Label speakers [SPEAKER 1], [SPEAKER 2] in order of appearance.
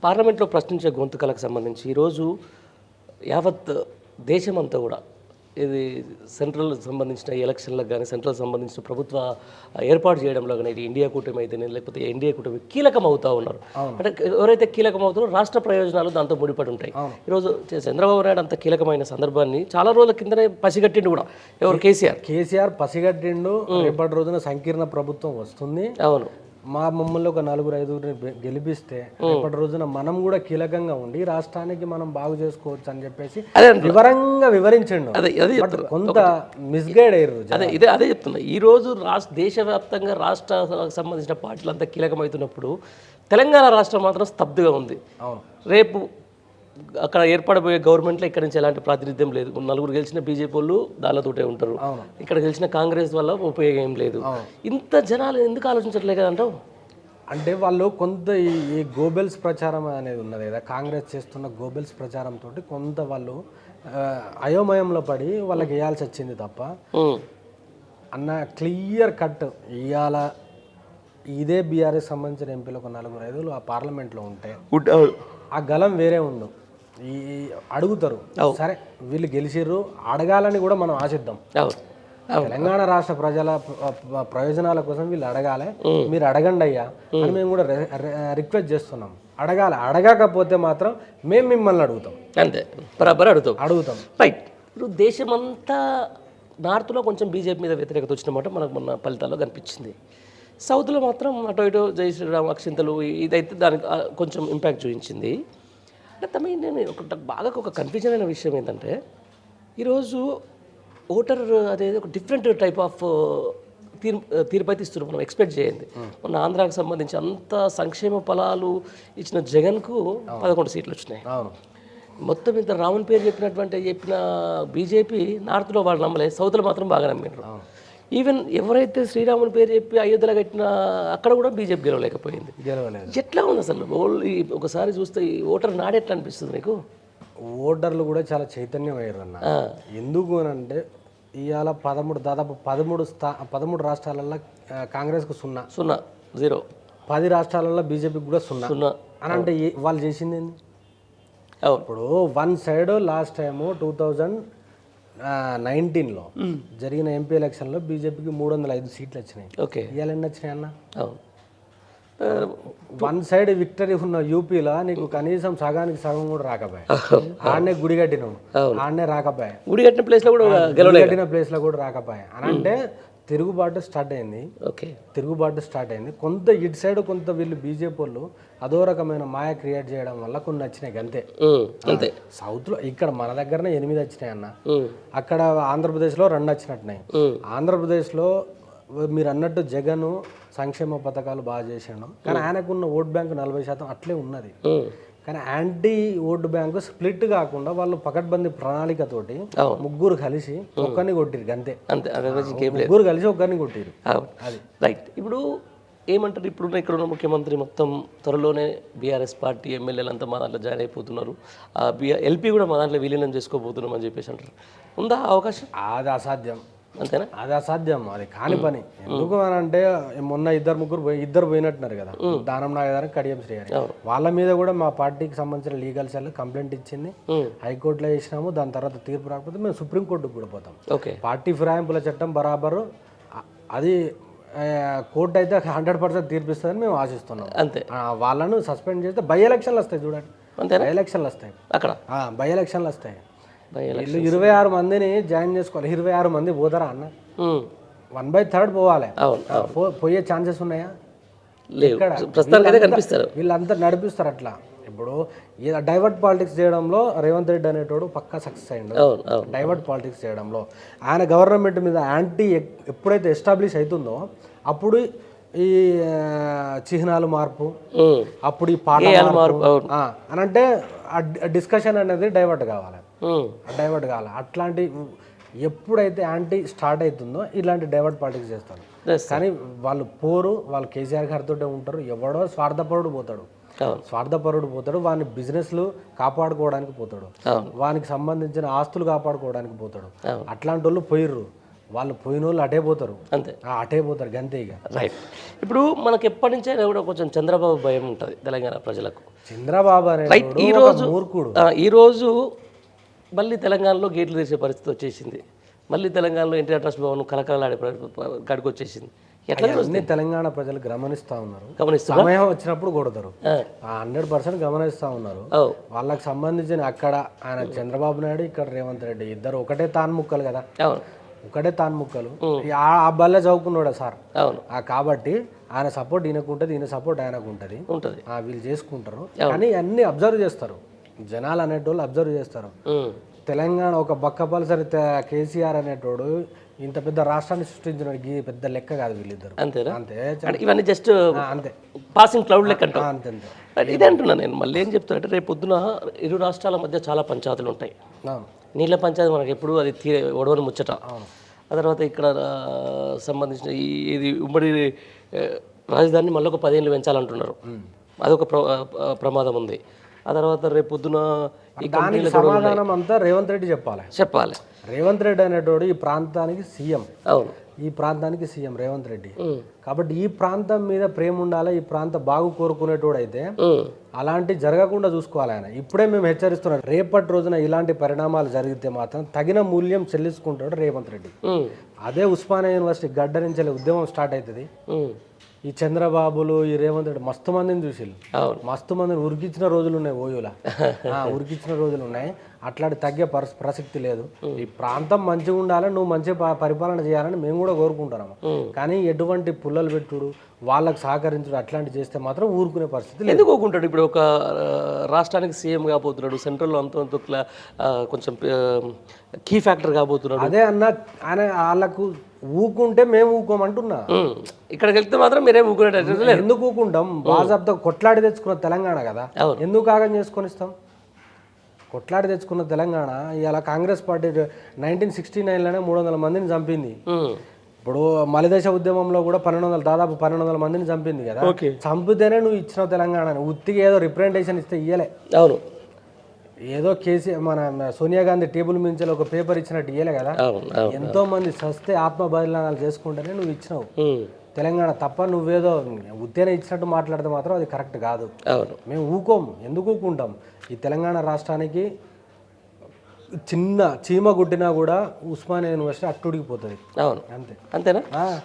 [SPEAKER 1] పార్లమెంట్లో ప్రశ్నించే గొంతుకలకు సంబంధించి ఈరోజు యావత్ దేశమంతా కూడా ఇది సెంట్రల్ సంబంధించిన ఎలక్షన్లకు కానీ సెంట్రల్ సంబంధించిన ప్రభుత్వ ఏర్పాటు చేయడంలో కానీ ఇది ఇండియా కూటమి అయితేనే లేకపోతే ఎన్డీఏ కూటమి కీలకం అవుతూ ఉన్నారు. అంటే ఎవరైతే కీలకం అవుతారో రాష్ట్ర ప్రయోజనాలు దాంతో ముడిపడి ఉంటాయి. ఈరోజు చంద్రబాబు నాయుడు అంత కీలకమైన సందర్భాన్ని చాలా రోజుల కిందనే పసిగట్టిండు కూడా. ఎవరు? కేసీఆర్
[SPEAKER 2] పసిగట్టిండు. రేపటి రోజున సంకీర్ణ ప్రభుత్వం వస్తుంది.
[SPEAKER 1] అవును,
[SPEAKER 2] మమ్మల్ని ఒక 4-5 గెలిపిస్తే రేపటి రోజున మనం కూడా కీలకంగా ఉండి రాష్ట్రానికి మనం బాగు చేసుకోవచ్చు అని చెప్పేసి వివరంగా వివరించండు. కొంత మిస్గైడ్ అయ్యారు.
[SPEAKER 1] అదే చెప్తున్నా. ఈరోజు దేశవ్యాప్తంగా రాష్ట్రాలకు సంబంధించిన పార్టీలు అంతా కీలకమవుతున్నప్పుడు తెలంగాణ రాష్ట్రం మాత్రం స్తబ్దుగా ఉంది. రేపు అక్కడ ఏర్పడబోయే గవర్నమెంట్లో ఇక్కడ నుంచి ఎలాంటి ప్రాతినిధ్యం లేదు. 4 గెలిచిన బీజేపీ వాళ్ళు దానితోటే ఉంటారు. ఇక్కడ గెలిచిన కాంగ్రెస్ వల్ల ఉపయోగం ఏం లేదు. ఇంత జనాలు ఎందుకు ఆలోచించట్లే కదంటావు?
[SPEAKER 2] అంటే వాళ్ళు కొంత ఈ గోబెల్స్ ప్రచారం అనేది ఉన్నది కదా, కాంగ్రెస్ చేస్తున్న గోబెల్స్ ప్రచారంతో కొంత వాళ్ళు అయోమయంలో పడి వాళ్ళకి వేయాల్సి వచ్చింది తప్ప అన్న క్లియర్ కట్ ఇవాళ ఇదే బీఆర్ఎస్ సంబంధించిన ఎంపీలు ఒక 4-5 ఆ పార్లమెంట్లో ఉంటే ఆ గలం వేరే ఉండు. అడుగుతారు, సరే వీళ్ళు గెలిచిర్రు అడగాలని కూడా మనం ఆశిద్దాం. తెలంగాణ రాష్ట్ర ప్రజల ప్రయోజనాల కోసం వీళ్ళు అడగాలి, మీరు అడగండి అయ్యా అని మేము కూడా రిక్వెస్ట్ చేస్తున్నాం. అడగాలి, అడగకపోతే మాత్రం మేము మిమ్మల్ని అడుగుతాం.
[SPEAKER 1] అంతే, బరాబర్
[SPEAKER 2] అడుగుతాం.
[SPEAKER 1] రైట్. ఇప్పుడు దేశమంతా నార్త్లో కొంచెం బీజేపీ మీద వ్యతిరేకత వచ్చినమాట మనకు మొన్న ఫలితాల్లో కనిపించింది. సౌత్లో మాత్రం అటు ఇటు జై శ్రీరామ్ అక్షింతలు ఇదైతే దానికి కొంచెం ఇంపాక్ట్ చూపించింది. అంటే తమ నేను బాగా ఒక కన్ఫ్యూజన్ అయిన విషయం ఏంటంటే ఈరోజు ఓటర్ అనేది ఒక డిఫరెంట్ టైప్ ఆఫ్ తీర్పు అయితే ఇస్తున్నారు. మనం ఎక్స్పెక్ట్ చేయండి. మొన్న ఆంధ్రాకి సంబంధించి అంత సంక్షేమ ఫలాలు ఇచ్చిన జగన్కు 11 సీట్లు వచ్చినాయి. మొత్తం ఇంత రావణ్ పేరు చెప్పిన బీజేపీ నార్త్లో వాళ్ళు నమ్మలేదు, సౌత్లో మాత్రం బాగా నమ్మినారు. ఈవెన్ ఎవరైతే శ్రీరాముని పేరు చెప్పి అయోధ్యలో కట్టిన అక్కడ కూడా బీజేపీ గెలవలేదు. ఎట్లా ఉంది అసలు? ఒకసారి చూస్తే ఈ ఓటర్ నాడు ఎట్లా అనిపిస్తుంది నీకు?
[SPEAKER 2] ఓటర్లు కూడా చాలా చైతన్యం అయ్యారు అన్న. ఎందుకు అని అంటే ఇవాళ దాదాపు 13 రాష్ట్రాలలో కాంగ్రెస్కు
[SPEAKER 1] 0
[SPEAKER 2] 10 రాష్ట్రాలలో బీజేపీకి కూడా 0 అని అంటే వాళ్ళు చేసింది ఏంది? ఇప్పుడు వన్ సైడ్ లాస్ట్ టైము 2019లో జరిగిన ఎంపీ ఎలక్షన్లో బీజేపీకి 305 సీట్లు వచ్చినాయి. ఇవాళ ఎన్ని వచ్చినాయి అన్న? వన్ సైడ్ విక్టరీ ఉన్న యూపీలో నీకు కనీసం సగానికి సగం కూడా రాకపోయా. ఆడనే గుడి కట్టినావు, ఆడనే రాకపోయా.
[SPEAKER 1] గుడి కట్టిన ప్లేస్ లో
[SPEAKER 2] కూడా రాకపోయా అని అంటే తిరుగుబాటు స్టార్ట్ అయింది. కొంత ఇటు సైడ్ కొంత వీళ్ళు బీజేపీ వాళ్ళు అదో రకమైన మాయ క్రియేట్ చేయడం వల్ల కొన్ని వచ్చినాయి అంతే. సౌత్ లో ఇక్కడ మన దగ్గరనే 8 వచ్చినాయి అన్న. అక్కడ ఆంధ్రప్రదేశ్లో 2 వచ్చినట్టున్నాయి. ఆంధ్రప్రదేశ్లో మీరు అన్నట్టు జగన్ సంక్షేమ పథకాలు బాగా చేసాడు, కానీ ఆయనకున్న ఓట్ బ్యాంక్ 40% అట్లే ఉన్నది. కానీ యాంటీ ఓటు బ్యాంకు స్ప్లిట్ కాకుండా వాళ్ళు పకడ్బందీ ప్రణాళికతోటి ముగ్గురు కలిసి ఒక్కరిని కొట్టిరు అంతే. ముగ్గురు కలిసి ఒక్కరిని కొట్టిరు.
[SPEAKER 1] అది రైట్. ఇప్పుడు ఏమంటారు, ఇక్కడున్న ముఖ్యమంత్రి మొత్తం త్వరలోనే బీఆర్ఎస్ పార్టీ ఎమ్మెల్యేలంతా మా దాంట్లో జాయిన్ అయిపోతున్నారు, ఎల్పీ కూడా మా దాంట్లో విలీనం చేసుకోబోతున్నాం అని చెప్పేసి అంటారు. ఉందా అవకాశం?
[SPEAKER 2] అది అసాధ్యం.
[SPEAKER 1] అంతేనా?
[SPEAKER 2] అది అసాధ్యం, అది కాని పని. ఎందుకు అని అంటే మొన్న ఇద్దరు పోయినట్టున్నారు కదా, దానం నాగేంద్ర, కడియం శ్రీహరి. వాళ్ళ మీద కూడా మా పార్టీకి సంబంధించిన లీగల్ సెల్ కంప్లైంట్ ఇచ్చింది. హైకోర్టులో వేసినాము. దాని తర్వాత తీర్పు రాకపోతే మేము సుప్రీంకోర్టుకు కూడా పోతాం. పార్టీ ఫిరాయింపుల చట్టం బరాబరు అది కోర్టు అయితే 100% తీర్పిస్తుందని మేము ఆశిస్తున్నాం.
[SPEAKER 1] అంతే.
[SPEAKER 2] వాళ్ళను సస్పెండ్ చేస్తే బై ఎలక్షన్లు వస్తాయి. చూడండి, బై ఎలక్షన్లు వస్తాయి.
[SPEAKER 1] అక్కడ
[SPEAKER 2] బై ఎలక్షన్లు వస్తాయి. వీళ్ళు 26 మందిని జాయిన్ చేసుకోవాలి. 26 మంది పోతారా అన్న? 1/3 పోవాలి. పోయే ఛాన్సెస్ ఉన్నాయా? వీళ్ళంతా నడిపిస్తారు అట్లా. ఇప్పుడు డైవర్ట్ పాలిటిక్స్ చేయడంలో రేవంత్ రెడ్డి అనేటోడు పక్కా సక్సెస్ అయ్యిండు. డైవర్ట్ పాలిటిక్స్ చేయడంలో ఆయన గవర్నమెంట్ మీద యాంటీ ఎప్పుడైతే ఎస్టాబ్లిష్ అవుతుందో అప్పుడు ఈ చిహ్నాలు మార్పు, అప్పుడు ఈ పాట మార్పు అని అంటే డిస్కషన్ అనేది డైవర్ట్ కావాలి. అట్లాంటి ఎప్పుడైతే యాంటీ స్టార్ట్ అవుతుందో ఇలాంటి డైవర్ట్ పాలిటిక్స్ చేస్తారు. కానీ వాళ్ళు కేసీఆర్ గారితో ఉంటారు. ఎవడో స్వార్థపరుడు పోతాడు, వాని బిజినెస్లు కాపాడుకోవడానికి పోతాడు, వానికి సంబంధించిన ఆస్తులు కాపాడుకోవడానికి పోతాడు. అట్లాంటి వాళ్ళు పోయిర్రు. వాళ్ళు పోయిన వాళ్ళు అటే పోతారు,
[SPEAKER 1] అంతే.
[SPEAKER 2] అటే పోతారు గంతే ఇక.
[SPEAKER 1] రైట్. ఇప్పుడు మనకి ఎప్పటి నుంచైనా కూడా కొంచెం చంద్రబాబు భయం ఉంటుంది తెలంగాణ ప్రజలకు.
[SPEAKER 2] చంద్రబాబు
[SPEAKER 1] రైట్.
[SPEAKER 2] అనే
[SPEAKER 1] ఈరోజు
[SPEAKER 2] మూర్ఖుడు.
[SPEAKER 1] ఈరోజు మళ్ళీ తెలంగాణలో గేట్లు తెరిచే పరిస్థితి వచ్చేసింది. మళ్ళీ తెలంగాణలో ఎన్టీఆర్ ట్రస్ట్ భవన్ కలకలాడే కాడికి వచ్చేసింది. ఎట్లా
[SPEAKER 2] అన్ని తెలంగాణ ప్రజలు గమనిస్తా ఉన్నారు,
[SPEAKER 1] గమనిస్తున్నా?
[SPEAKER 2] సమయం వచ్చినప్పుడు కొడతారు. 100% గమనిస్తా ఉన్నారు. వాళ్ళకి సంబంధించిన అక్కడ ఆయన చంద్రబాబు నాయుడు, ఇక్కడ రేవంత్ రెడ్డి ఇద్దరు ఒకటే తాన్ముక్కలు కదా,
[SPEAKER 1] అవును,
[SPEAKER 2] ఒకటే తాన్ముక్కలు. ఆ బల్లే చదువుకున్నాడు సార్.
[SPEAKER 1] అవును.
[SPEAKER 2] కాబట్టి ఆయన సపోర్ట్ ఈయనకు ఉంటుంది, ఈయన సపోర్ట్ ఆయనకు ఉంటుంది. వీళ్ళు చేసుకుంటారు. కానీ అన్ని అబ్జర్వ్ చేస్తారు జనాలు అనేటోళ్ళు, అబ్జర్వ్ చేస్తారు. తెలంగాణ ఒక బక్కపల్సరి కేసీఆర్ అనేటోడు ఇంత పెద్ద రాష్ట్రాన్ని సృష్టించిన పెద్ద లెక్క కాదు వీళ్ళిద్దరు.
[SPEAKER 1] అంతేనా?
[SPEAKER 2] అంతే.
[SPEAKER 1] ఇవన్నీ జస్ట్
[SPEAKER 2] అంతే,
[SPEAKER 1] పాసింగ్ క్లౌడ్ లెక్క అంటారు.
[SPEAKER 2] అంతే.
[SPEAKER 1] ఇదే అంటున్నా నేను. మళ్ళీ ఏం చెప్తానంటే రేపు పొద్దున ఇరు రాష్ట్రాల మధ్య చాలా పంచాయతీలు ఉంటాయి. నీళ్ళ పంచాయతీ మనకి ఎప్పుడు అది ఒడవని ముచ్చట. ఆ తర్వాత ఇక్కడ సంబంధించిన ఇది ఉమ్మడి రాజధానిని మళ్ళీ ఒక 10 ఏళ్ళు పెంచాలంటున్నారు. అదొక ప్రమాదం ఉంది. ఆ తర్వాత రేపు పొద్దున
[SPEAKER 2] దానికి సమాధానం అంతా రేవంత్ రెడ్డి చెప్పాలి. రేవంత్ రెడ్డి అనేటోడు ఈ ప్రాంతానికి సీఎం.
[SPEAKER 1] అవును,
[SPEAKER 2] ఈ ప్రాంతానికి సీఎం రేవంత్ రెడ్డి. కాబట్టి ఈ ప్రాంతం మీద ప్రేమ ఉండాలి, ఈ ప్రాంత బాగు కోరుకునేటోడు అయితే అలాంటి జరగకుండా చూసుకోవాలి ఆయన. ఇప్పుడే మేము హెచ్చరిస్తున్నాం, రేపటి రోజున ఇలాంటి పరిణామాలు జరిగితే మాత్రం తగిన మూల్యం చెల్లించుకుంటాడు రేవంత్ రెడ్డి. అదే ఉస్మానియా యూనివర్సిటీ గడ్డ నుంచి ఉద్యమం స్టార్ట్ అవుతుంది. ఈ చంద్రబాబులు, ఈ రేవంత్ రెడ్డి మస్తు మందిని చూసిళ్ళు, మస్తు మందిని ఉరికించిన రోజులు ఉన్నాయి, ఓయూలా ఉరికించిన రోజులు ఉన్నాయి. అట్లాంటి తగ్గే ప్రసక్తి లేదు. ఈ ప్రాంతం మంచిగా ఉండాలని, నువ్వు మంచిగా పరిపాలన చేయాలని మేము కూడా కోరుకుంటున్నాము. కానీ ఎటువంటి పుల్లలు పెట్టుడు, వాళ్ళకి సహకరించుడు అట్లాంటి చేస్తే మాత్రం ఊరుకునే పరిస్థితి లేదు.
[SPEAKER 1] ఎందుకు ఊరుకుంటాడు? ఇప్పుడు ఒక రాష్ట్రానికి సీఎం కాబోతున్నాడు, సెంట్రల్లో అంత కొంచెం కీ ఫ్యాక్టర్ కాబోతున్నాడు.
[SPEAKER 2] అదే అన్న, ఆయన వాళ్ళకు ఊకుంటే మేము ఊకోమంటున్నా.
[SPEAKER 1] ఇక్కడికి వెళ్తే మాత్రం మీరేం ఊకునేటట్టు
[SPEAKER 2] ఎందుకు ఊకుంటాం? బాజాబ్తో కొట్లాడి తెచ్చుకున్న తెలంగాణ కదా, ఎందుకు ఆగం చేసుకొని ఇస్తాం? కొట్లాడి తెచ్చుకున్న తెలంగాణ ఇలా కాంగ్రెస్ పార్టీ 1969లోనే 300 మందిని చంపింది. ఇప్పుడు మలిదశ ఉద్యమంలో కూడా దాదాపు 1200 మందిని చంపింది కదా. చంపితేనే నువ్వు ఇచ్చిన తెలంగాణ, ఉత్తిగా ఏదో రిప్రజెంటేషన్ ఇస్తే ఇయ్యలే.
[SPEAKER 1] అవును,
[SPEAKER 2] ఏదో మన సోనియా గాంధీ టేబుల్ మించి ఒక పేపర్ ఇచ్చినట్టు ఇయ్యలే కదా. ఎంతో మంది సస్తే ఆత్మ బలిదానాలు చేసుకుంటేనే నువ్వు ఇచ్చినావు తెలంగాణ. తప్ప నువ్వేదో ఉత్తేనే ఇచ్చినట్టు మాట్లాడితే మాత్రం అది కరెక్ట్ కాదు. మేము ఊకోం. ఎందుకు ఊకుంటాం? ఈ తెలంగాణ రాష్ట్రానికి చిన్న చీమ గుట్టినా కూడా ఉస్మానియా యూనివర్సిటీ అట్టుడిగిపోతుంది.
[SPEAKER 1] అవును, అంతేనా?